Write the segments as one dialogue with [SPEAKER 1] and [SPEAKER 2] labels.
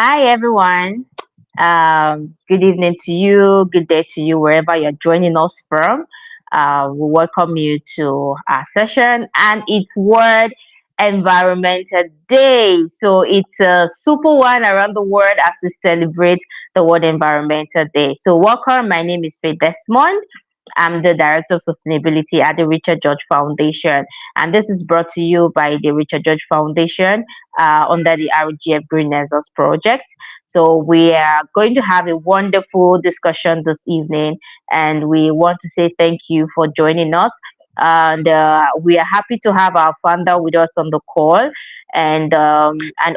[SPEAKER 1] Hi, everyone. Good evening to you. Good day to you, wherever you're joining us from. We welcome you to our session, and it's World Environmental Day. So it's a super one around the world as we celebrate the World Environmental Day. So welcome. My name is Faith Desmond. I'm the Director of Sustainability at the Richard George Foundation, and this is brought to you by the Richard George Foundation under the RGF Green Nexus project. So we are going to have a wonderful discussion this evening, and we want to say thank you for joining us. And we are happy to have our founder with us on the call, and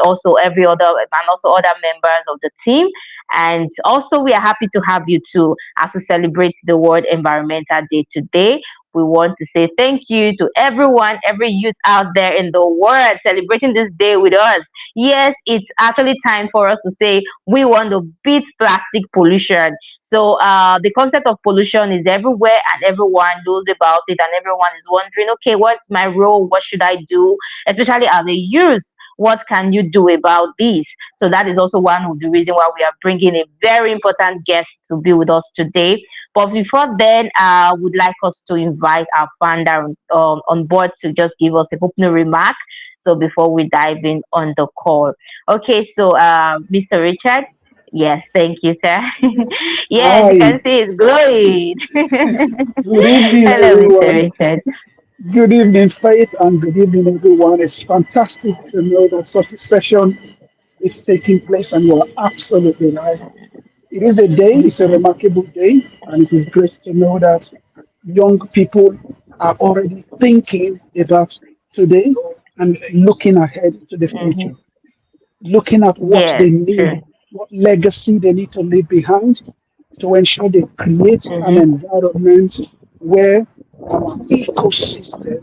[SPEAKER 1] also every other and also other members of the team. And also, we are happy to have you too as we celebrate the World Environmental Day today. We want to say thank you to everyone, every youth out there in the world celebrating this day with us. Yes, it's actually time for us to say we want to beat plastic pollution. So the concept of pollution is everywhere and everyone knows about it, and everyone is wondering, okay, what's my role? What should I do? Especially as a youth, what can you do about this? So that is also one of the reasons why we are bringing a very important guest to be with us today. But before then, I would like us to invite our founder on board to just give us a opening remark. So before we dive in on the call, okay. So, Mr. Richard, yes, thank you, sir. Yes, you
[SPEAKER 2] Hi,
[SPEAKER 1] can see it's glowing.
[SPEAKER 2] good evening,
[SPEAKER 1] Hello, Mr.
[SPEAKER 2] everyone.
[SPEAKER 1] Richard.
[SPEAKER 2] Good evening, Faith, and good evening, everyone. It's fantastic to know that such a session is taking place, and you're absolutely right. It is a day, it's a
[SPEAKER 1] Mhm.
[SPEAKER 2] remarkable day, and it is great to know that young people are already thinking about today and looking ahead to the
[SPEAKER 1] Mhm.
[SPEAKER 2] future, looking at what they
[SPEAKER 1] Yes,
[SPEAKER 2] need,
[SPEAKER 1] true.
[SPEAKER 2] what legacy they need to leave behind to ensure they create an
[SPEAKER 1] Mhm.
[SPEAKER 2] environment where our ecosystem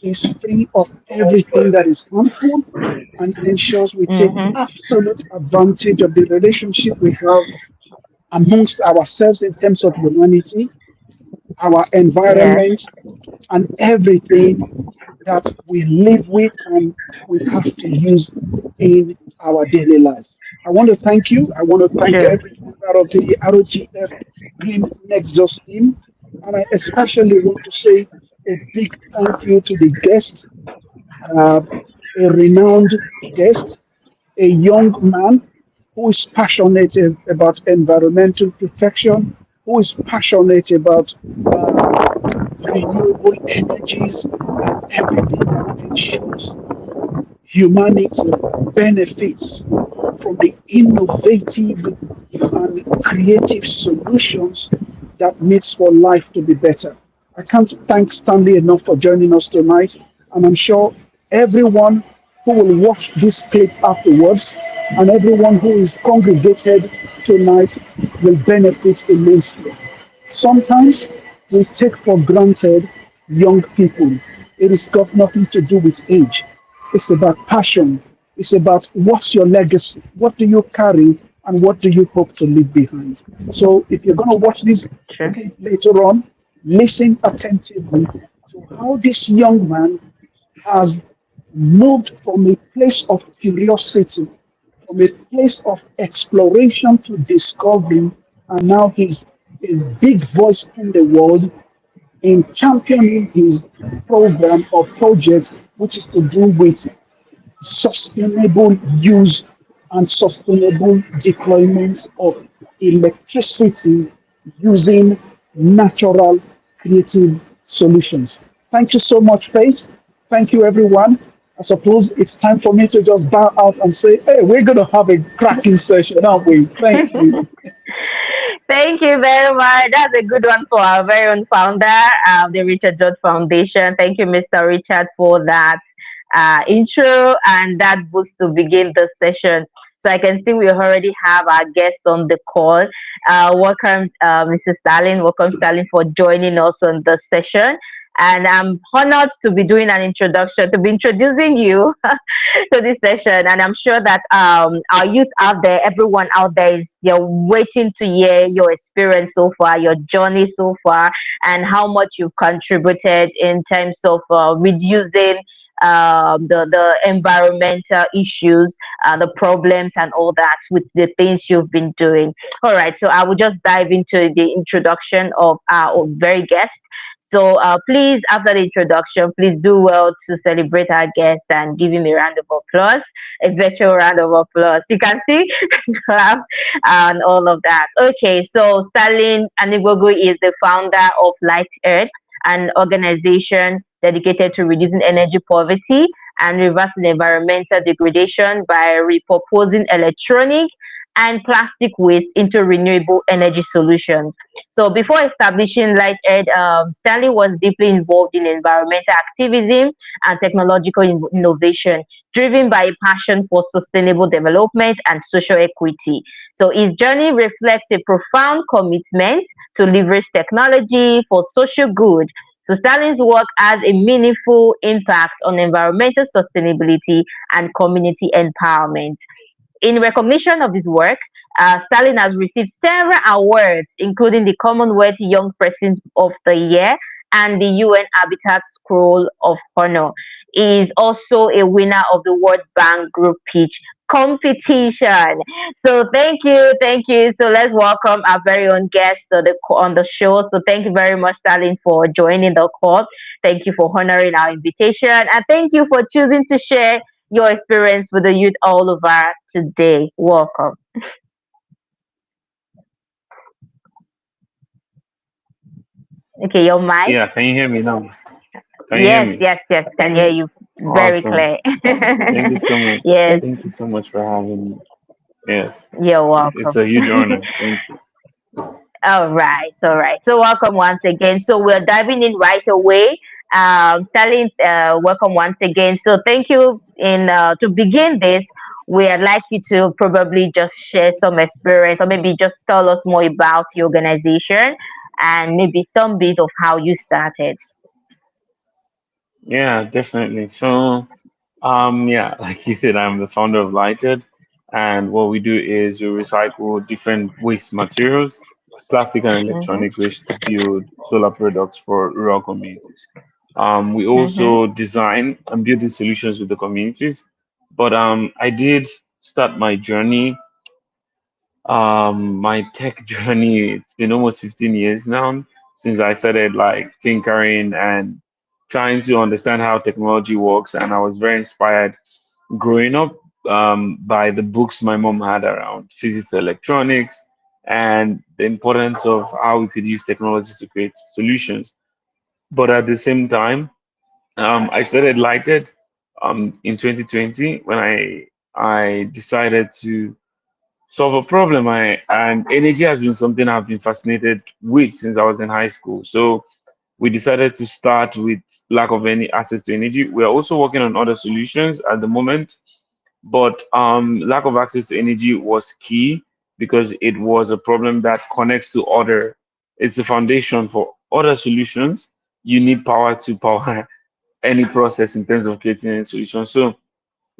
[SPEAKER 2] is free of everything that is harmful and ensures we take
[SPEAKER 1] Mhm.
[SPEAKER 2] absolute advantage of the relationship we have amongst ourselves in terms of humanity, our
[SPEAKER 1] Yeah.
[SPEAKER 2] environment, and everything that we live with and we have to use in our daily lives. I want to thank you. I want to thank
[SPEAKER 1] True.
[SPEAKER 2] every member of the RGF Green Nexus team. And I especially want to say a big thank you to the guest, uh, a renowned guest, a young man who is passionate about environmental protection, who is passionate about renewable energies and everything that ensures humanity benefits from the innovative and creative solutions that needs for life to be better. I can't thank Stanley enough for joining us tonight, and I'm sure everyone who will watch this clip afterwards and everyone who is congregated tonight will benefit immensely. Sometimes we take for granted young people. It has got nothing to do with age. It's about passion. It's about what's your legacy? What do you carry? And what do you hope to leave behind? So if you're going to watch this
[SPEAKER 1] True.
[SPEAKER 2] later on, listen attentively to how this young man has moved from a place of curiosity, from a place of exploration to discovery, and now he's a big voice in the world in championing his program or project, which is to do with sustainable use and sustainable deployment of electricity using natural creative solutions. Thank you so much, Faith. Thank you, everyone. I suppose it's time for me to just bow out and say, hey, we're going to have a cracking session, aren't we? Thank you.
[SPEAKER 1] Thank you very much. That's a good one for our very own founder of the Richard George Foundation. Thank you, Mr. Richard, for that intro and that boost to begin the session. So I can see we already have our guest on the call. Welcome, Mrs. Stalin. Welcome, Stalin, for joining us on the session. And I'm honored to be doing an introduction, to be introducing you to this session. And I'm sure that our youth out there, everyone out there is they're waiting to hear your experience so far, your journey so far, and how much you've contributed in terms of reducing the environmental issues, the problems, and all that with the things you've been doing. All right, so I will just dive into the introduction of our very guest. So please, after the introduction, please do well to celebrate our guest and give him a round of applause, a virtual round of applause. You can see, clap, and all of that. Okay, so Stanley Anigbogu is the founder of Light Earth, an organization dedicated to reducing energy poverty and reversing environmental degradation by repurposing electronic and plastic waste into renewable energy solutions. So before establishing LightEd, Stanley was deeply involved in environmental activism and technological innovation, driven by a passion for sustainable development and social equity. So his journey reflects a profound commitment to leverage technology for social good. So Stanley's work has a meaningful impact on environmental sustainability and community empowerment. In recognition of his work, Stalin has received several awards, including the Commonwealth Young Person of the Year and the UN Habitat Scroll of Honor. He is also a winner of the World Bank Group Pitch competition. So thank you. So let's welcome our very own guest on the show. So thank you very much, Stalin, for joining the call. Thank you for honoring our invitation, and thank you for choosing to share your experience with the youth all over today. Welcome. Okay, your mic.
[SPEAKER 3] Yeah, can you hear me now? Can you hear
[SPEAKER 1] Yes,
[SPEAKER 3] me?
[SPEAKER 1] yes, yes. Can hear you very
[SPEAKER 3] Awesome.
[SPEAKER 1] clear.
[SPEAKER 3] Thank you so much.
[SPEAKER 1] Yes,
[SPEAKER 3] Thank you so much for having me. Yes,
[SPEAKER 1] you're
[SPEAKER 3] it's
[SPEAKER 1] welcome.
[SPEAKER 3] a huge honor. Thank you.
[SPEAKER 1] All right, all right. So welcome once again. So we're diving in right away. Sally, welcome once again. So thank you. In To begin this, we'd like you to probably just share some experience, or maybe just tell us more about your organization, and maybe some bit of how you started.
[SPEAKER 3] Yeah, definitely. So, yeah, like you said, I'm the founder of Lighted, and what we do is we recycle different waste materials, plastic and
[SPEAKER 1] Mm-hmm.
[SPEAKER 3] electronic waste to build solar products for rural communities. We
[SPEAKER 1] Mm-hmm.
[SPEAKER 3] also design and build these solutions with the communities. But I did start my journey, my tech journey. It's been almost 15 years now since I started like tinkering and trying to understand how technology works. And I was very inspired growing up by the books my mom had around physics, electronics, and the importance of how we could use technology to create solutions. But at the same time, I started Lighted in 2020 when I decided to solve a problem. And energy has been something I've been fascinated with since I was in high school. So we decided to start with lack of any access to energy. We are also working on other solutions at the moment, but lack of access to energy was key because it was a problem that connects to other. It's a foundation for other solutions. You need power to power any process in terms of creating a solution. So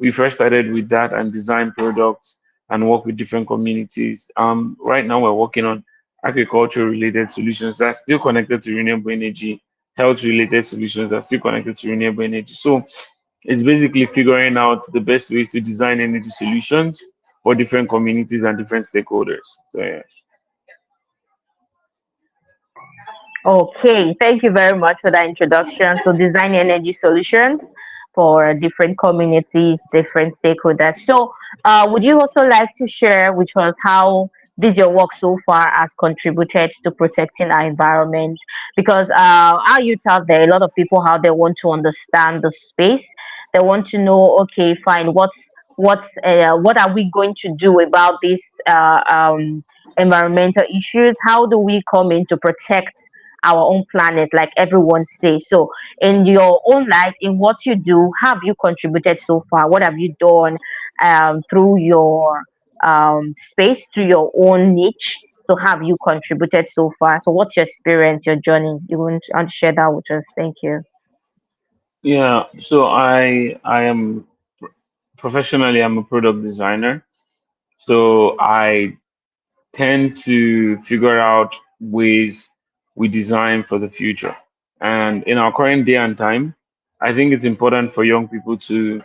[SPEAKER 3] we first started with that and design products and work with different communities. Right now, we're working on agriculture related solutions that are still connected to renewable energy, health related solutions that are still connected to renewable energy. So it's basically figuring out the best ways to design energy solutions for different communities and different stakeholders. So, yes.
[SPEAKER 1] Okay, thank you very much for that introduction. So, design energy solutions for different communities, different stakeholders. So, would you also like to share which was how this your work so far has contributed to protecting our environment? Because our youth out there, a lot of people how they want to understand the space. They want to know, okay, fine, what are we going to do about these environmental issues? How do we come in to protect our own planet, like everyone says? So, in your own life, in what you do, have you contributed so far? What have you done through your space, through your own niche? So, have you contributed so far? So, what's your experience, your journey? You want to share that with us? Thank you.
[SPEAKER 3] Yeah, so I am professionally I'm a product designer. So I tend to figure out ways we design for the future. And in our current day and time, I think it's important for young people to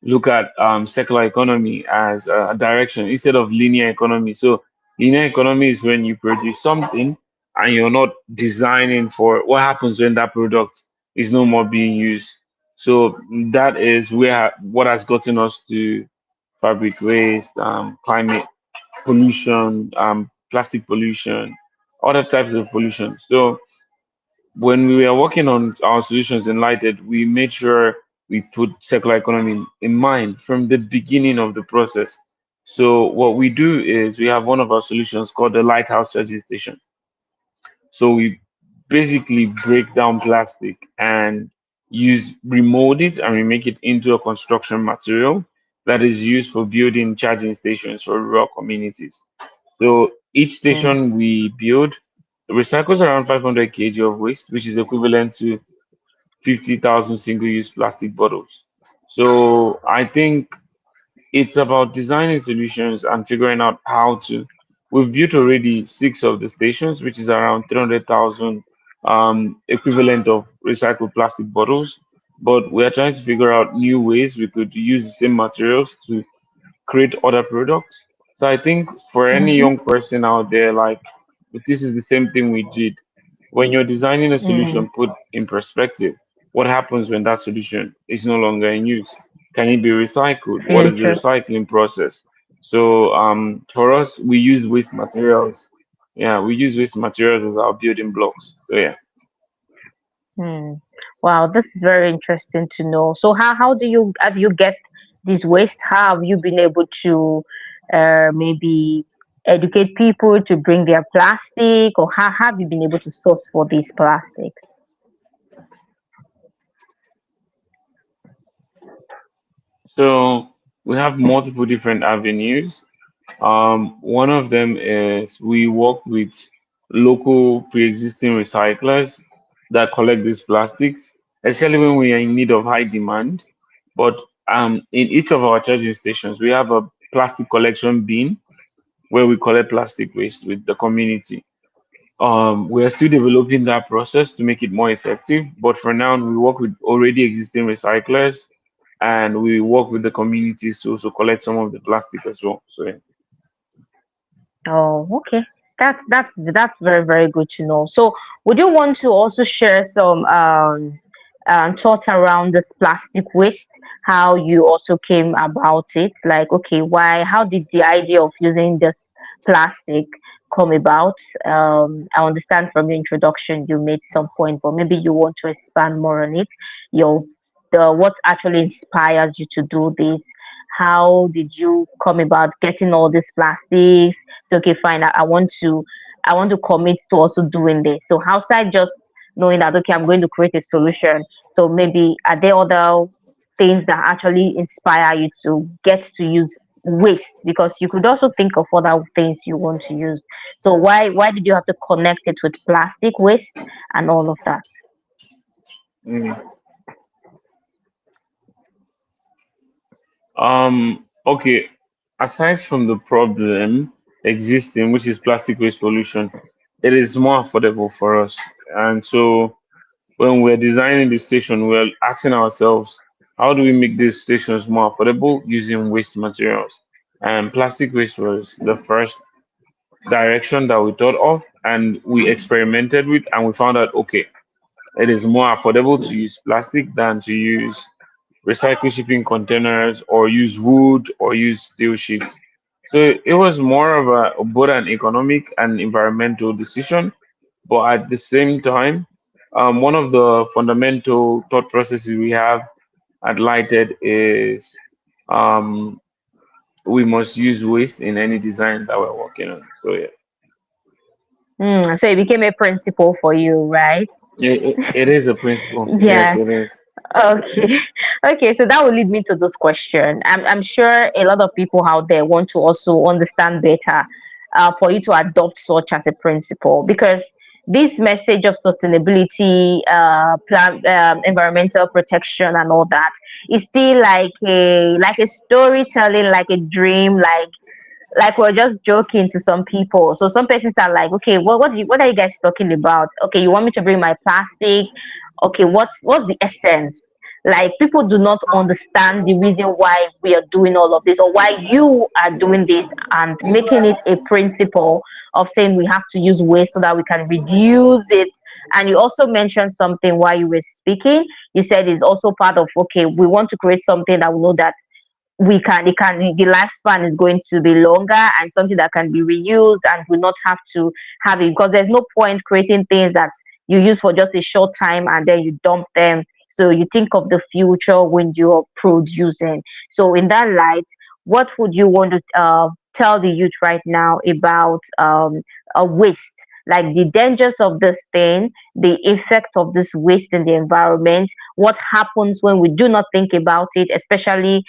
[SPEAKER 3] look at circular economy as a direction instead of linear economy. So linear economy is when you produce something and you're not designing for what happens when that product is no more being used. So that is where what has gotten us to fabric waste, climate pollution, plastic pollution, other types of pollution. So when we were working on our solutions in Lighted, we made sure we put circular economy in mind from the beginning of the process. So what we do is we have one of our solutions called the Lighthouse Charging Station. So we basically break down plastic and use remold it and we make it into a construction material that is used for building charging stations for rural communities. So each
[SPEAKER 1] Mm.
[SPEAKER 3] station we build recycles around 500 kg of waste, which is equivalent to 50,000 single-use plastic bottles. So I think it's about designing solutions and figuring out how to. We've built already six of the stations, which is around 300,000 equivalent of recycled plastic bottles. But we are trying to figure out new ways we could use the same materials to create other products. So I think for any
[SPEAKER 1] Mm-hmm.
[SPEAKER 3] young person out there, like this is the same thing we did. When you're designing a
[SPEAKER 1] Mm.
[SPEAKER 3] solution, put in perspective what happens when that solution is no longer in use. Can it be recycled? What is the
[SPEAKER 1] Future.
[SPEAKER 3] recycling process? So for us, we use waste materials. Yeah, we use waste materials as our building blocks. So yeah.
[SPEAKER 1] Hmm. Wow, this is very interesting to know. So how do you have you get this waste? How have you been able to maybe educate people to bring their plastic, or how have you been able to source for these plastics?
[SPEAKER 3] So we have multiple different avenues. One of them is we work with local pre-existing recyclers that collect these plastics, especially when we are in need of high demand. But in each of our charging stations, we have a plastic collection bin where we collect plastic waste with the community. We are still developing that process to make it more effective, but for now, we work with already existing recyclers and we work with the communities to also collect some of the plastic as well. So yeah.
[SPEAKER 1] Oh, okay. That's very very good to know. So, would you want to also share some thoughts around this plastic waste? How you also came about it? Like, okay, why? How did the idea of using this plastic come about? I understand from your introduction you made some point, but maybe you want to expand more on it. Your the what actually inspires you to do this? How did you come about getting all these plastics? So okay, fine, I want to commit to also doing this. So outside just knowing that okay, I'm going to create a solution. So maybe are there other things that actually inspire you to get to use waste? Because you could also think of other things you want to use. So why did you have to connect it with plastic waste and all of that?
[SPEAKER 3] Mm. Okay. Aside from the problem existing, which is plastic waste pollution, it is more affordable for us. And so when we're designing the station, we're asking ourselves, how do we make these stations more affordable using waste materials? And plastic waste was the first direction that we thought of and we experimented with and we found out okay, it is more affordable to use plastic than to use recycle shipping containers or use wood or use steel sheets. So it was more of a both an economic and environmental decision, but at the same time, one of the fundamental thought processes we have at Lighted is um, we must use waste in any design that we're working on. So yeah,
[SPEAKER 1] So it became a principle for you, right?
[SPEAKER 3] it is a principle. Yes,
[SPEAKER 1] Yeah.
[SPEAKER 3] it is.
[SPEAKER 1] Okay. Okay, so that will lead me to this question. I'm sure a lot of people out there want to also understand better for you to adopt such as a principle because this message of sustainability, environmental protection, and all that is still like a storytelling, like a dream, like we're just joking to some people. So some persons are like, okay, what are you guys talking about? Okay, you want me to bring my plastic? Okay, what's the essence? Like people do not understand the reason why we are doing all of this, or why you are doing this and making it a principle of saying we have to use waste so that we can reduce it. And you also mentioned something while you were speaking. You said it's also part of, okay, we want to create something that we know that the lifespan is going to be longer, and something that can be reused and will not have to have it, because there's no point creating things that you use for just a short time and then you dump them. So you think of the future when you're producing. So in that light, what would you want to tell the youth right now about a waste, like the dangers of this thing, the effect of this waste in the environment, what happens when we do not think about it, especially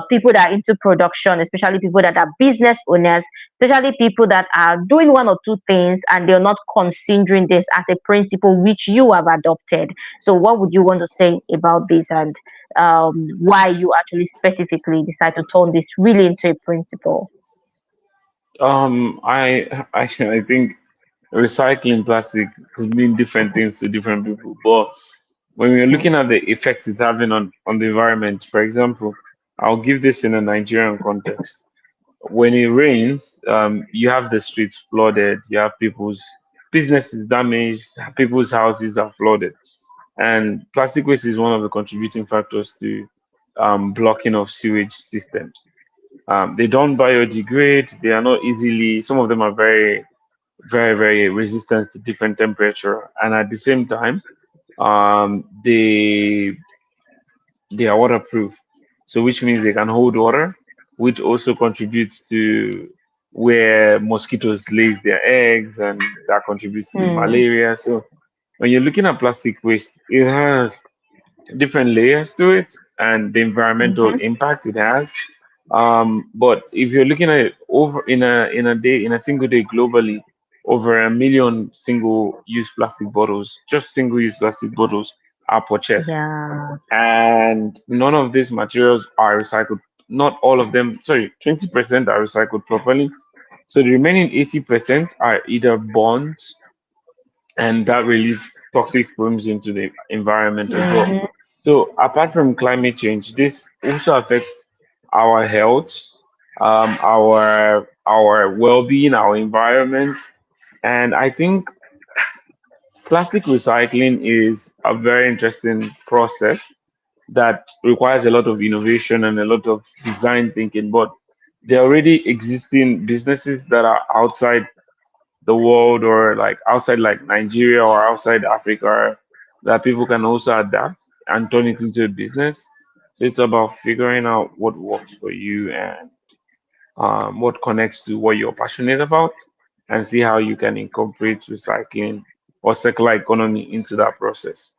[SPEAKER 1] people that are into production, especially people that are business owners, especially people that are doing one or two things and they're not considering this as a principle which you have adopted. So, what would you want to say about this, and why you actually specifically decide to turn this really into a principle?
[SPEAKER 3] I think recycling plastic could mean different things to different people, but when we're looking at the effects it's having on the environment, for example, I'll give this in a Nigerian context. When it rains, you have the streets flooded, you have people's businesses damaged, people's houses are flooded, and plastic waste is one of the contributing factors to blocking of sewage systems. They don't biodegrade. They are not easily. Some of them are very resistant to different temperature, and at the same time, they are waterproof. So which means they can hold water, which also contributes to where mosquitoes lays their eggs, and that contributes to
[SPEAKER 1] Hmm.
[SPEAKER 3] malaria. So when you're looking at plastic waste, it has different layers to it and the environmental
[SPEAKER 1] Mm-hmm.
[SPEAKER 3] impact it has. But if you're looking at it over in a single day globally, over 1 million single-use plastic bottles, just single-use plastic bottles, are purchased,
[SPEAKER 1] Yeah.
[SPEAKER 3] and none of these materials are recycled. Not all of them. Sorry, 20% are recycled properly. So the remaining 80% are either burned, and that release toxic fumes into the environment as well.
[SPEAKER 1] Mm-hmm.
[SPEAKER 3] So apart from climate change, this also affects our health, our well-being, our environment, and I think plastic recycling is a very interesting process that requires a lot of innovation and a lot of design thinking. But there are already existing businesses that are outside the world, or like outside like Nigeria or outside Africa, that people can also adapt and turn it into a business. So it's about figuring out what works for you, and what connects to what you're passionate about, and see how you can incorporate recycling or circular economy into that process.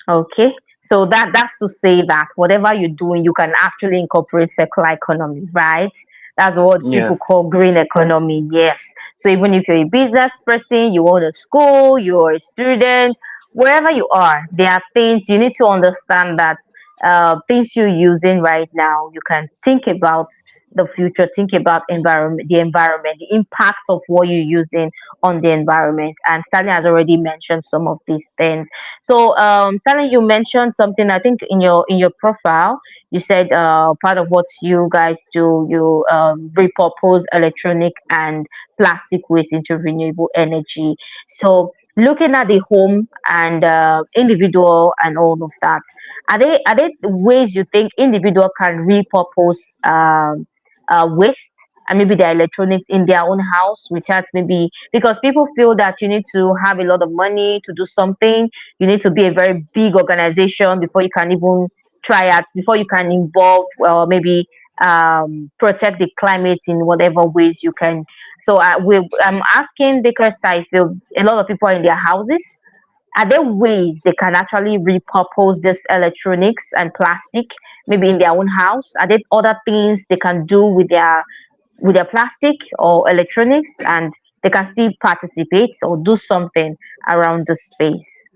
[SPEAKER 1] Okay. So that's to say that whatever you're doing, you can actually incorporate circular economy, right? That's what
[SPEAKER 3] Yeah.
[SPEAKER 1] people call green economy. Yes. So even if you're a business person, you own a school, you're a student, wherever you are, there are things you need to understand that things you're using right now, you can think about the future, think about environment, the impact of what you're using on the environment. And Stanley has already mentioned some of these things. So, Stanley, you mentioned something. I think in your profile, you said part of what you guys do, you repurpose electronic and plastic waste into renewable energy. So, looking at the home and individual and all of that, are they ways you think individual can repurpose waste and maybe their electronics in their own house without, maybe, because people feel that you need to have a lot of money to do something, you need to be a very big organization before you can even try out, before you can involve, maybe protect the climate in whatever ways you can. So I'm asking because I feel a lot of people are in their houses. Are there ways they can actually repurpose this electronics and plastic, maybe in their own house? Are there other things they can do with their plastic or electronics, and they can still participate or do something around the space?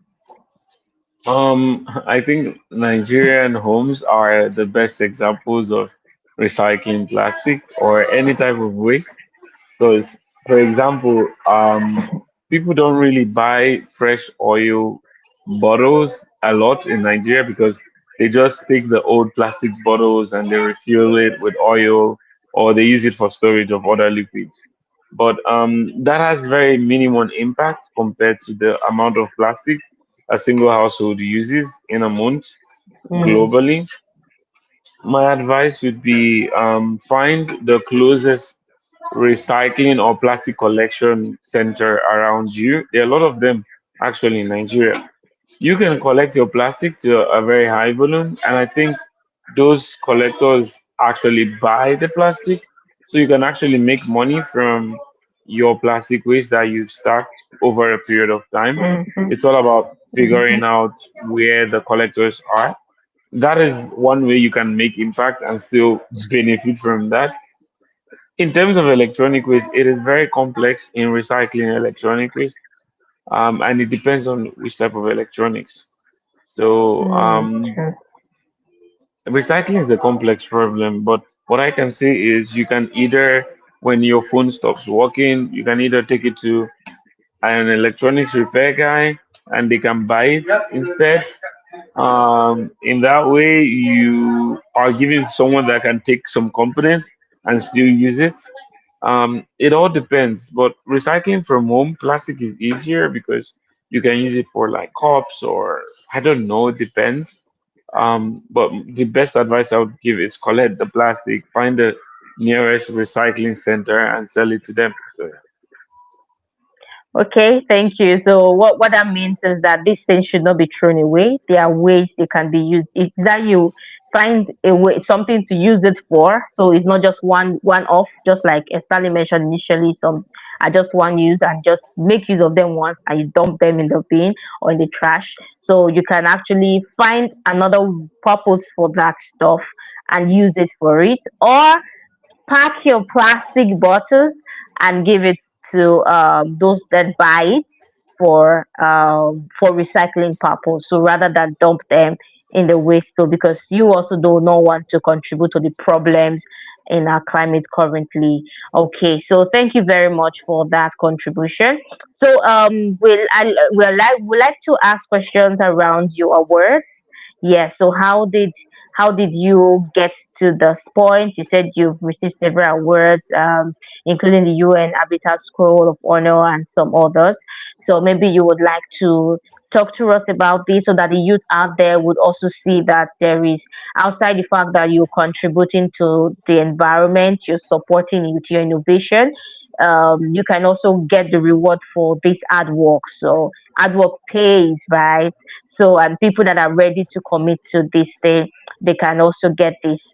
[SPEAKER 3] I think Nigerian homes are the best examples of recycling plastic or any type of waste. Because, for example, people don't really buy fresh oil bottles a lot in Nigeria because they just take the old plastic bottles and they refill it with oil or they use it for storage of other liquids. But that has very minimum impact compared to the amount of plastic a single household uses in a month
[SPEAKER 1] Mm,
[SPEAKER 3] globally. My advice would be find the closest recycling or plastic collection center around you. There are a lot of them actually in Nigeria. You can collect your plastic to a very high volume, and I think those collectors actually buy the plastic, so you can actually make money from your plastic waste that you've stacked over a period of time.
[SPEAKER 1] mhm,
[SPEAKER 3] It's all about
[SPEAKER 1] mhm,
[SPEAKER 3] figuring out where the collectors are. That is one way you can make impact and still benefit from that. In terms of electronic waste, it is very complex in recycling electronic waste, and it depends on which type of electronics. So,
[SPEAKER 1] true.
[SPEAKER 3] recycling is a complex problem, but what I can say is you can either, when your phone stops working, you can either take it to an electronics repair guy and they can buy it instead. In that way, you are giving someone that can take some component and still use it. It all depends, but recycling from home, plastic is easier because you can use it for like cups or I don't know, it depends. But the best advice I would give is collect the plastic, find the nearest recycling center and sell it to them. So yeah.
[SPEAKER 1] Okay, thank you. So what that means is that these things should not be thrown away. There are ways they can be used. It's that you find a way something to use it for. So it's not just one off, just like Stanley mentioned initially, some are just one use and just make use of them once and you dump them in the bin or in the trash. So you can actually find another purpose for that stuff and use it for it. Or pack your plastic bottles and give it to those that buy it for recycling purpose. So rather than dump them in the waste, so because you also do not want to contribute to the problems in our climate currently. Okay, so thank you very much for that contribution. So we like to ask questions around your words. Yes. So how did you get to this point? You said you've received several awards, including the UN Habitat Scroll of Honor and some others. So maybe you would like to talk to us about this so that the youth out there would also see that there is, outside the fact that you're contributing to the environment, you're supporting with your innovation. You can also get the reward for this hard work. So hard work pays, right? So and people that are ready to commit to this thing, they can also get this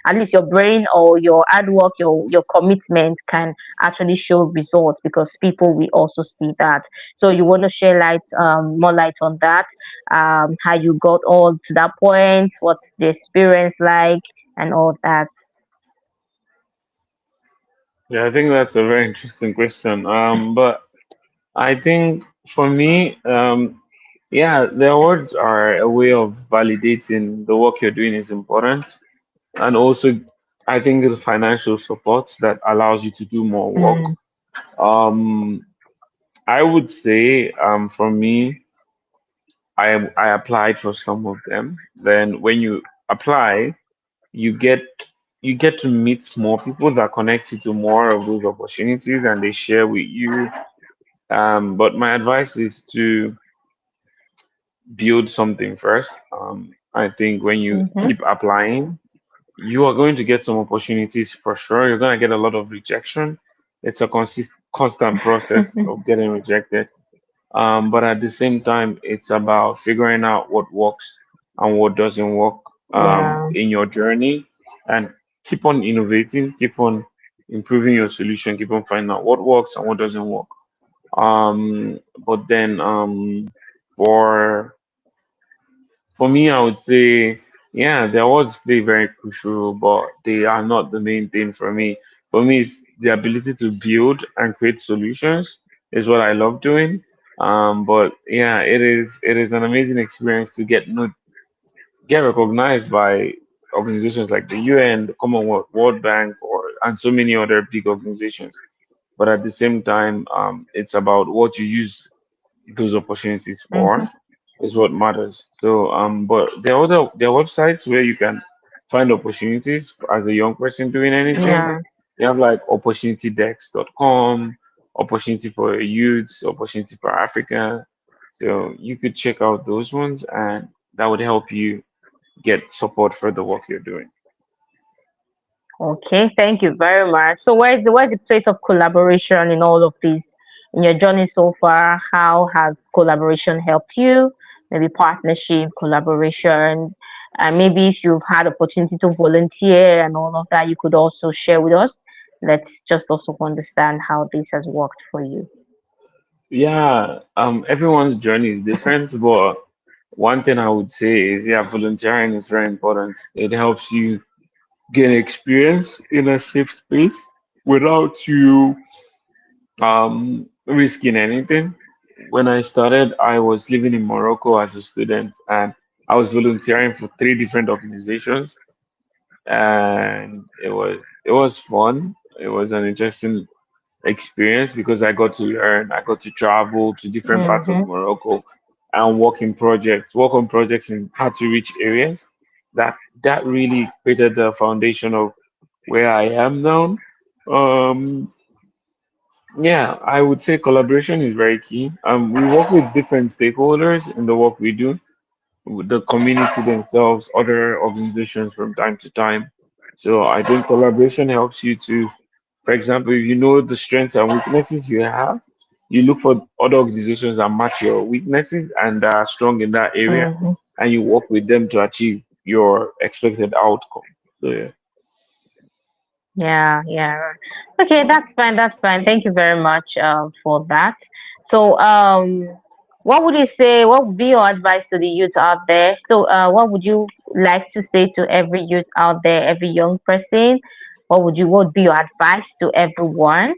[SPEAKER 1] at least your brain or your hard work, your commitment can actually show results because people will also see that. So you want to share light more light on that, how you got all to that point, what's the experience like and all that.
[SPEAKER 3] Yeah, I think that's a very interesting question. But I think for me, yeah, the awards are a way of validating the work you're doing is important. And also, I think the financial support that allows you to do more work.
[SPEAKER 1] Mm,
[SPEAKER 3] Um, I would say, for me, I applied for some of them. Then when you apply, you get you get to meet more people that connect you to more of those opportunities and they share with you. But my advice is to build something first. I think when you
[SPEAKER 1] mm-hmm,
[SPEAKER 3] keep applying, you are going to get some opportunities for sure. You're going to get a lot of rejection. It's a constant process of getting rejected. But at the same time, it's about figuring out what works and what doesn't work
[SPEAKER 1] yeah.
[SPEAKER 3] in your journey and keep on innovating, keep on improving your solution, keep on finding out what works and what doesn't work. But then for for me, I would say, yeah, the awards play very crucial, but they are not the main thing for me. For me, it's the ability to build and create solutions is what I love doing. But yeah, it is an amazing experience to get recognized by organizations like the UN, the Commonwealth, World Bank, or and so many other big organizations. But at the same time, it's about what you use those opportunities
[SPEAKER 1] Mm-hmm,
[SPEAKER 3] for. is what matters. So, but there are websites where you can find opportunities as a young person doing anything.
[SPEAKER 1] Yeah.
[SPEAKER 3] You have like opportunitydex.com, opportunity for youth, opportunity for Africa. So you could check out those ones, and that would help you get support for the work you're doing.
[SPEAKER 1] Okay, thank you very much. So where's the place of collaboration in all of this? In your journey so far, how has collaboration helped you? Maybe partnership, collaboration, and maybe if you've had opportunity to volunteer and all of that, you could also share with us. Let's just also understand how this has worked for you.
[SPEAKER 3] Yeah, everyone's journey is different, but one thing I would say is, yeah, volunteering is very important. It helps you gain experience in a safe space without you risking anything. When I started, I was living in Morocco as a student, and I was volunteering for three different organizations, and it was fun. It was an interesting experience because I got to learn, I got to travel to different parts of
[SPEAKER 1] Mm-hmm.
[SPEAKER 3] Morocco and work on projects in hard to reach areas. That really created the foundation of where I am now. Um, yeah, I would say collaboration is very key. We work with different stakeholders in the work we do, with the community themselves, other organizations from time to time. So I think collaboration helps you to, for example, if you know the strengths and weaknesses you have, you look for other organizations that match your weaknesses and are strong in that area,
[SPEAKER 1] Mm-hmm.
[SPEAKER 3] and you work with them to achieve your expected outcome. So yeah.
[SPEAKER 1] Yeah, yeah. Okay, that's fine. That's fine. Thank you very much for that. So, what would you say? What would be your advice to the youth out there? So, what would you like to say to every youth out there, every young person? What would be your advice to everyone?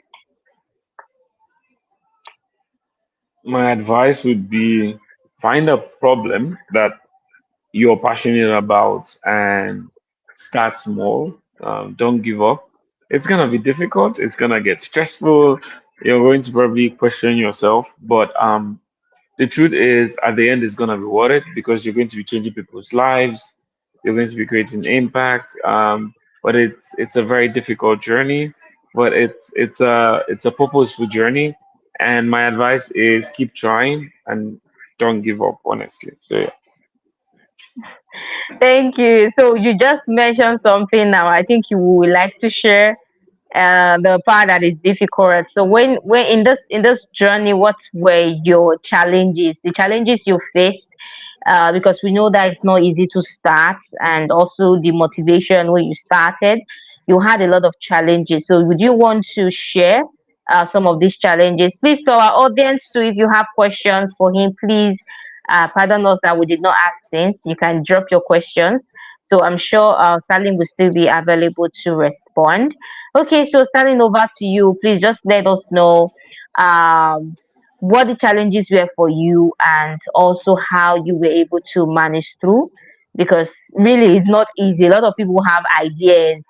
[SPEAKER 3] My advice would be find a problem that you're passionate about and start small. Don't give up. It's gonna be difficult. It's gonna get stressful. You're going to probably question yourself, but the truth is, at the end, it's gonna be worth it because you're going to be changing people's lives. You're going to be creating impact. But it's a very difficult journey, but it's a purposeful journey. And my advice is keep trying and don't give up. Honestly, so yeah.
[SPEAKER 1] Thank you. So, you just mentioned something now. I think you would like to share the part that is difficult. So when in this journey, what were your challenges? The challenges you faced, because we know that it's not easy to start, and also the motivation when you started, you had a lot of challenges. So would you want to share some of these challenges, please, to our audience too? If you have questions for him, please. Pardon us that we did not ask since. You can drop your questions. So I'm sure Salim will still be available to respond. Okay, so starting over to you, please just let us know um, what the challenges were for you and also how you were able to manage through. Because really, it's not easy. A lot of people have ideas.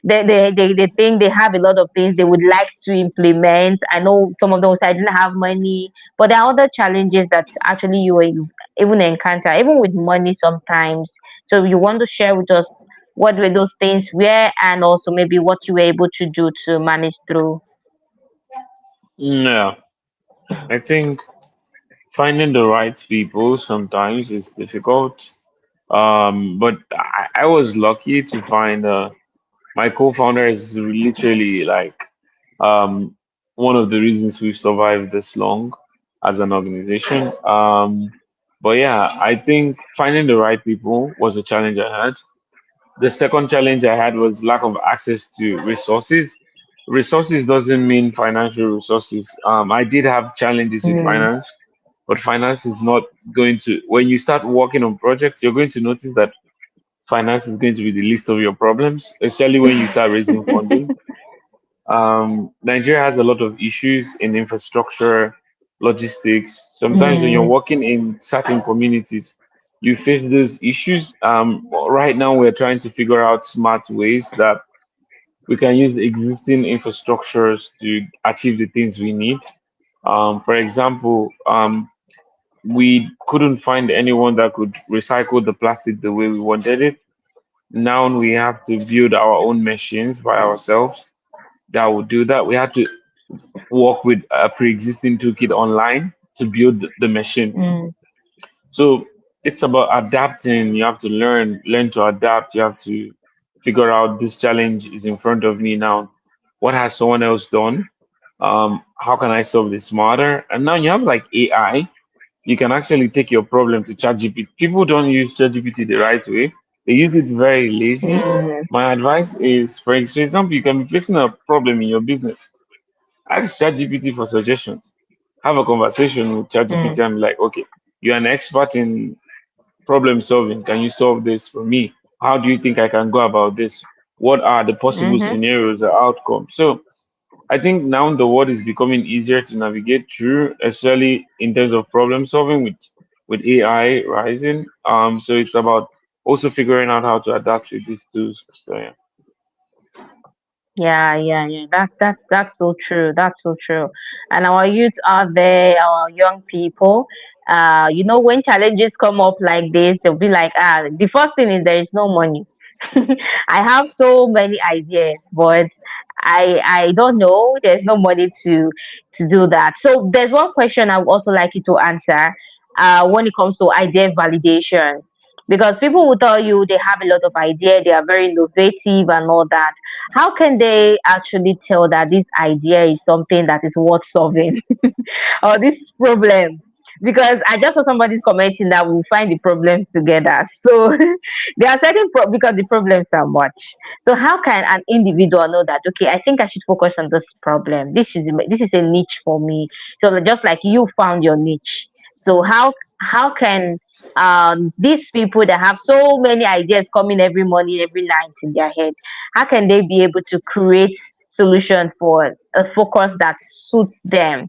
[SPEAKER 1] They think they have a lot of things they would like to implement. I know some of them say I didn't have money, but there are other challenges that actually you will even encounter, even with money sometimes. So you want to share with us what were those things were, and also maybe what you were able to do to manage through.
[SPEAKER 3] Yeah, I think finding the right people sometimes is difficult. But I was lucky to find my co-founder is literally like um one of the reasons we've survived this long as an organization. But yeah, I think finding the right people was a challenge I had. The second challenge I had was lack of access to resources. Resources doesn't mean financial resources. I did have challenges with
[SPEAKER 1] Mm,
[SPEAKER 3] finance, but finance is not going to, when you start working on projects, you're going to notice that finance is going to be the least of your problems, especially when you start raising funding. Nigeria has a lot of issues in infrastructure, logistics. Sometimes when you're
[SPEAKER 1] mm,
[SPEAKER 3] working in certain communities, you face those issues. Right now, we're trying to figure out smart ways that we can use the existing infrastructures to achieve the things we need. For example, we couldn't find anyone that could recycle the plastic the way we wanted it. Now we have to build our own machines by ourselves that will do that. We had to work with a pre-existing toolkit online to build the machine.
[SPEAKER 1] mm,
[SPEAKER 3] So it's about adapting. You have to learn to adapt. You have to figure out this challenge is in front of me now. What has someone else done? How can I solve this smarter? And now you have like AI. You can actually take your problem to ChatGPT. People don't use ChatGPT the right way. They use it very lazy.
[SPEAKER 1] mm,
[SPEAKER 3] My advice is, for example, you can be facing a problem in your business. Ask ChatGPT for suggestions. Have a conversation with
[SPEAKER 1] mm,
[SPEAKER 3] ChatGPT and be like, okay, you're an expert in problem solving. Can you solve this for me? How do you think I can go about this? What are the possible
[SPEAKER 1] mm-hmm.
[SPEAKER 3] scenarios or outcomes? So I think now the world is becoming easier to navigate through, especially in terms of problem solving with AI rising. So it's about also figuring out how to adapt with these tools. So yeah.
[SPEAKER 1] Yeah, yeah, yeah. That's so true. That's so true. And our youth out there, our young people, when challenges come up like this, they'll be like, the first thing is there is no money. I have so many ideas, but I don't know. There's no money to do that. So there's one question I would also like you to answer. When it comes to idea validation, because people will tell you they have a lot of idea, they are very innovative and all that. How can they actually tell that this idea is something that is worth solving or this problem? Because I just saw somebody's commenting that we'll find the problems together. So there are certain because the problems are much. So how can an individual know that, okay, I think I should focus on this problem. This is a niche for me. So just like you found your niche. So how can these people that have so many ideas coming every morning, every night in their head, how can they be able to create solution for a focus that suits them?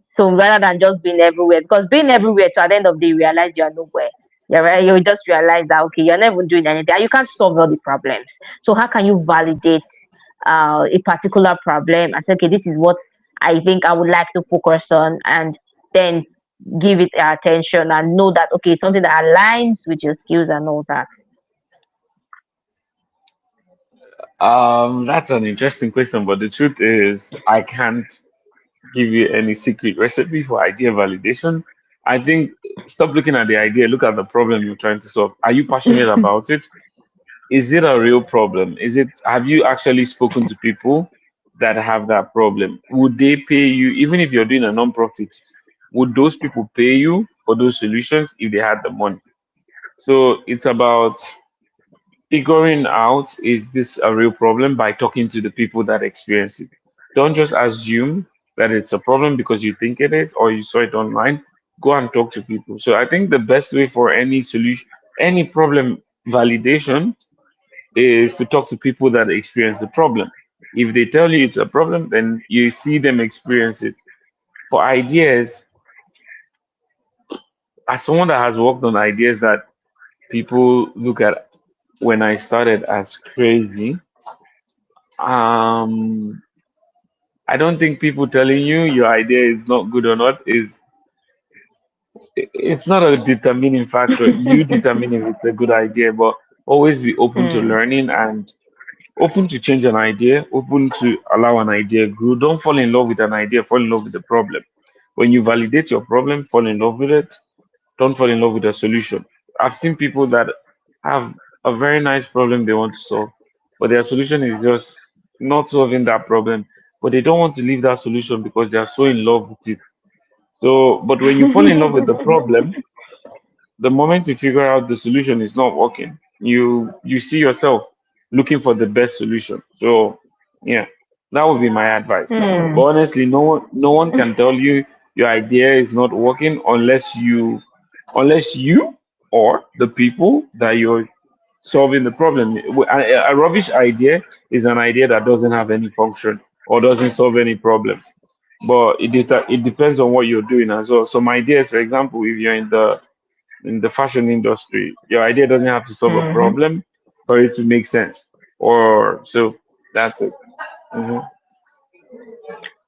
[SPEAKER 1] So rather than just being everywhere, because being everywhere, to at the end of the day, you realize you are nowhere. Yeah, right. You just realize that, okay, you're not even doing anything. You can't solve all the problems. So how can you validate a particular problem and say, okay, this is what I think I would like to focus on, and then give it attention and know that, okay, something that aligns with your skills and all that.
[SPEAKER 3] That's an interesting question, but the truth is, I can't give you any secret recipe for idea validation. I think stop looking at the idea, look at the problem you're trying to solve. Are you passionate about it? Is it a real problem? Have you actually spoken to people that have that problem? Would they pay you, even if you're doing a non-profit, would those people pay you for those solutions if they had the money? So it's about figuring out, is this a real problem, by talking to the people that experience it. Don't just assume that it's a problem because you think it is or you saw it online. Go and talk to people. So I think the best way for any solution, any problem validation, is to talk to people that experience the problem. If they tell you it's a problem, then you see them experience it. For ideas, as someone that has worked on ideas that people look at when I started as crazy, um, I don't think people telling you your idea is not good or not it's not a determining factor. You determine if it's a good idea, but always be open to
[SPEAKER 1] Hmm.
[SPEAKER 3] learning and open to change an idea, open to allow an idea grow. Don't fall in love with an idea, fall in love with the problem. When you validate your problem, fall in love with it. Don't fall in love with the solution. I've seen people that have a very nice problem they want to solve, but their solution is just not solving that problem. But they don't want to leave that solution because they are so in love with it. So, but when you fall in love with the problem, the moment you figure out the solution is not working, you see yourself looking for the best solution. So yeah, that would be my advice.
[SPEAKER 1] Hmm.
[SPEAKER 3] But honestly, no one can tell you your idea is not working unless you or the people that you're solving the problem. A rubbish idea is an idea that doesn't have any function or doesn't solve any problem. But it depends on what you're doing as well. Some ideas, for example, if you're in the fashion industry, your idea doesn't have to solve a
[SPEAKER 1] Hmm.
[SPEAKER 3] problem for it to make sense. Or so that's it. Mhm.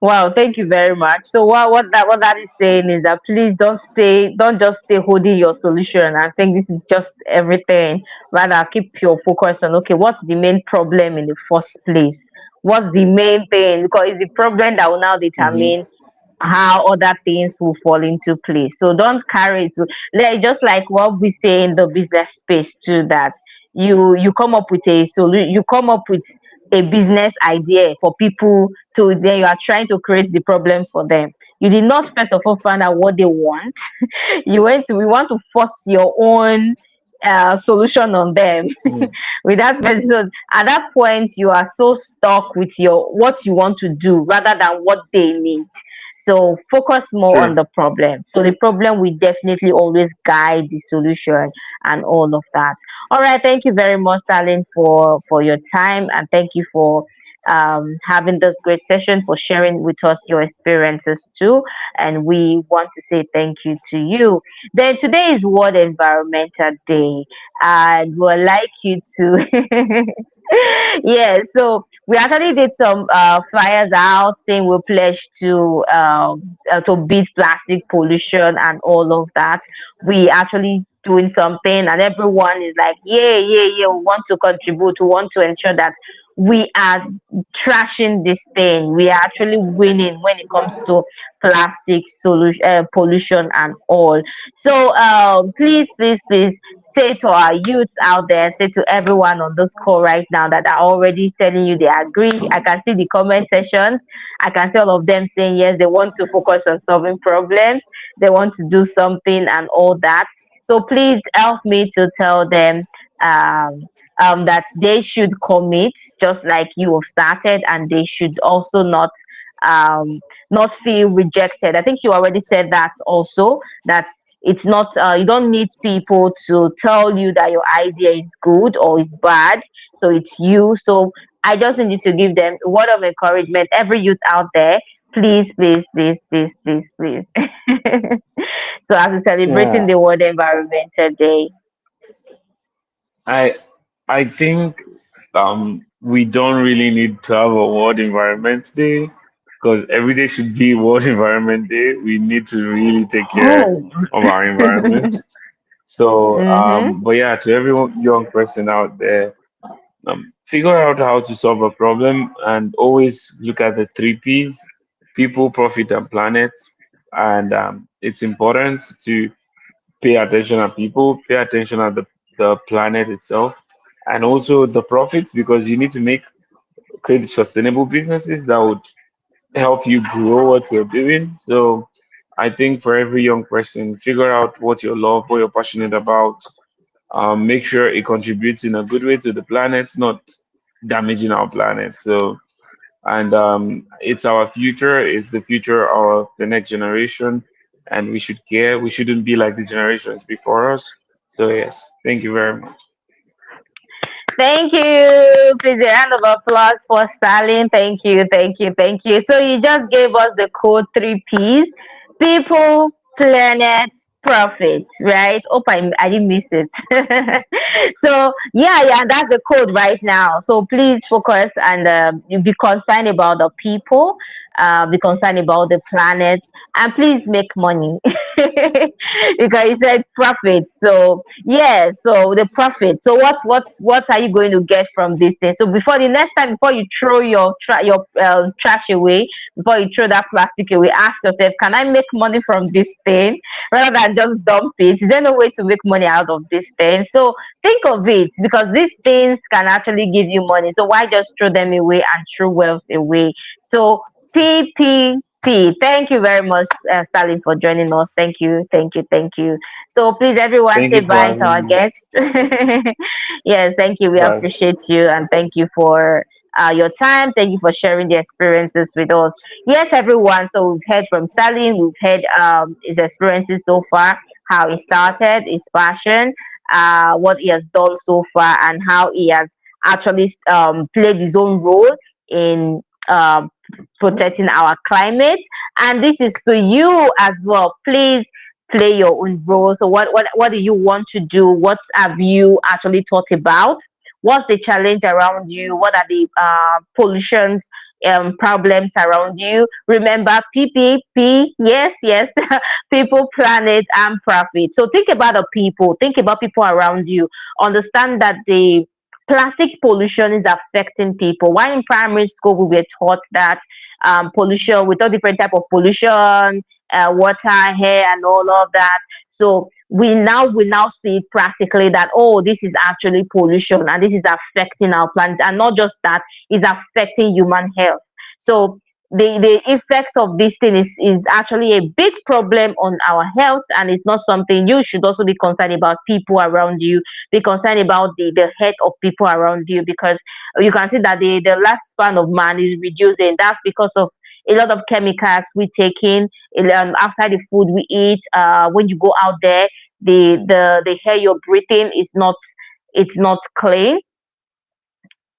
[SPEAKER 1] Wow, thank you very much. So what that is saying is that please don't just stay holding your solution and think this is just everything. Rather keep your focus on, okay, what's the main problem in the first place? What's the main thing? Because it's the problem that will now
[SPEAKER 3] Mm-hmm.
[SPEAKER 1] determine how other things will fall into place. So don't carry it. So, just like what we say in the business space too, that you come up with a solution, you come up with a business idea for people to, then you are trying to create the problem for them. You did not first of all find out what they want. We want to force your own solution on them
[SPEAKER 3] Mm.
[SPEAKER 1] with that person. So at that point you are so stuck with your what you want to do rather than what they need. So focus more on
[SPEAKER 3] True.
[SPEAKER 1] the problem. So the problem will definitely always guide the solution and all of that. All right, thank you very much, Stalin, for your time, and thank you for having this great session, for sharing with us your experiences too. And we want to say thank you to you. Then today is World Environmental Day, and we'd like you to yeah, so we actually did some flyers out saying we pledge to beat plastic pollution and all of that. We actually doing something, and everyone is like, yeah, yeah, yeah. We want to contribute. We want to ensure that we are trashing this thing. We are actually winning when it comes to plastic solution pollution and all. So please, please, please say to our youths out there, say to everyone on this call right now that are already telling you they agree. I can see the comment sections. I can see all of them saying yes, they want to focus on solving problems, they want to do something and all that. So please help me to tell them um, that they should commit just like you have started, and they should also um, not feel rejected. I think you already said that also, that it's not you don't need people to tell you that your idea is good or is bad, so it's you. So I just need to give them a word of encouragement, every youth out there. Please, please, please, please, please, please. So as we're celebrating
[SPEAKER 3] Yeah.
[SPEAKER 1] the World Environmental Day.
[SPEAKER 3] I I think we don't really need to have a World Environment Day because every day should be World Environment Day. We need to really take care
[SPEAKER 1] Oh.
[SPEAKER 3] of our environment. So,
[SPEAKER 1] Mm-hmm.
[SPEAKER 3] but yeah, to every young person out there, figure out how to solve a problem and always look at the three P's: people, profit, and planet. And it's important to pay attention at people, pay attention at the planet itself, and also the profits because you need to create sustainable businesses that would help you grow what you're doing. So I think for every young person, figure out what you love, what you're passionate about. Make sure it contributes in a good way to the planet, not damaging our planet. So, and it's our future, it's the future of the next generation, and we should care. We shouldn't be like the generations before us. So, yes, thank you very much.
[SPEAKER 1] Thank you. Please a round of applause for Stalin. Thank you, thank you, thank you. So you just gave us the code three P's: people, planet, profit, right? Hope I didn't miss it. So yeah, that's the code right now. So please focus and you be concerned about the people, be concerned about the planet, and please make money because it said profit. So yeah, so the profit. So what are you going to get from this thing? So before the next time, before you throw your trash away, before you throw that plastic away, ask yourself, can I make money from this thing rather than just dump it? Is there no way to make money out of this thing? So think of it, because these things can actually give you money. So why just throw them away and throw wealth away? So PPP. Thank you very much, Stalin, for joining us. Thank you, thank you, thank you. So please, everyone,
[SPEAKER 3] Thank
[SPEAKER 1] say
[SPEAKER 3] you for
[SPEAKER 1] bye to our
[SPEAKER 3] having me.
[SPEAKER 1] guest. Yes, thank you. We
[SPEAKER 3] Bye.
[SPEAKER 1] appreciate you, and thank you for your time. Thank you for sharing the experiences with us. Yes, everyone. So we've heard from Stalin. We've heard his experiences so far, how he started, his passion, what he has done so far, and how he has actually played his own role in protecting our climate. And this is to you as well. Please play your own role. So what do you want to do? What have you actually thought about? What's the challenge around you? What are the pollutions problems around you. Remember PPP, yes, yes, people, planet, and profit. So think about the people, think about people around you. Understand that the plastic pollution is affecting people. While in primary school, we were taught that pollution, we taught different type of pollution, water, air, and all of that. So we now see practically that, oh, this is actually pollution and this is affecting our planet, and not just that, it's affecting human health. So the effect of this thing is actually a big problem on our health, and it's not something you should also be concerned about. People around you, be concerned about the health of people around you, because you can see that the lifespan of man is reducing. That's because of a lot of chemicals we take in, outside the food we eat. When you go out there, the air you're breathing is not, it's not clean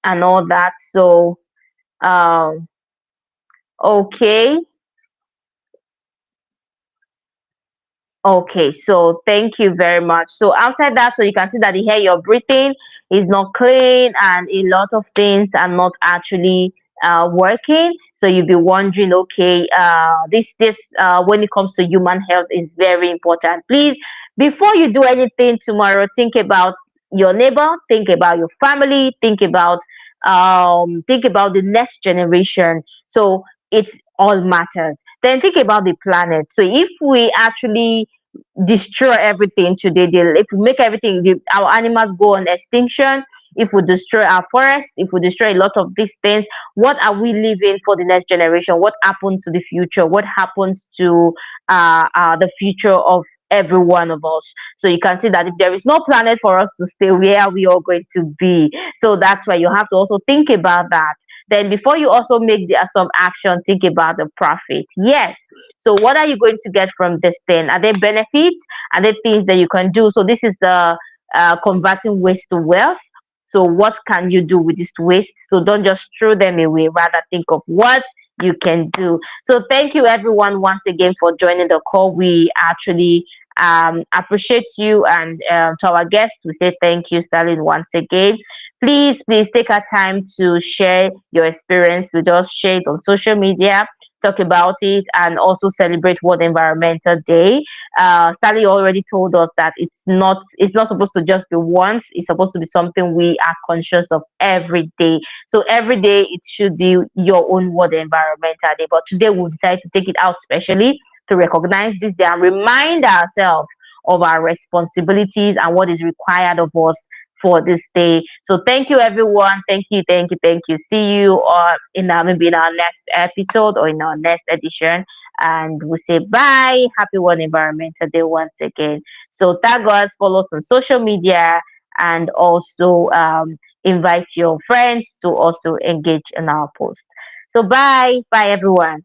[SPEAKER 1] and all that. So um okay. Okay, so thank you very much. So outside that, so you can see that the air you're breathing is not clean, and a lot of things are not actually working. So you'll be wondering, okay, this when it comes to human health is very important. Please, before you do anything tomorrow, think about your neighbor, think about your family, think about the next generation. So it's all matters. Then think about the planet. So if we actually destroy everything today, if we make everything, our animals go on extinction, if we destroy our forest, if we destroy a lot of these things, what are we leaving for the next generation? What happens to the future? What happens to the future of every one of us? So you can see that if there is no planet for us to stay, where are we all going to be? So that's why you have to also think about that. Then before you also make some action, think about the profit. Yes. So what are you going to get from this thing? Are there benefits? Are there things that you can do? So this is the converting waste to wealth. So what can you do with this waste? So don't just throw them away. Rather think of what you can do. So thank you everyone once again for joining the call. We actually appreciate you, and to our guests, we say thank you, Stanley, once again. Please take our time to share your experience with us, share it on social media, talk about it, and also celebrate World Environmental Day. Sally already told us that it's not supposed to just be once. It's supposed to be something we are conscious of every day. So every day it should be your own World Environmental Day. But today we decided to take it out specially to recognize this day and remind ourselves of our responsibilities and what is required of us for this day. So thank you everyone. Thank you, thank you, thank you. See you in maybe in our next episode or in our next edition. And we say bye. Happy World Environmental Day once again. So tag us, follow us on social media, and also invite your friends to also engage in our post. So bye. Bye everyone.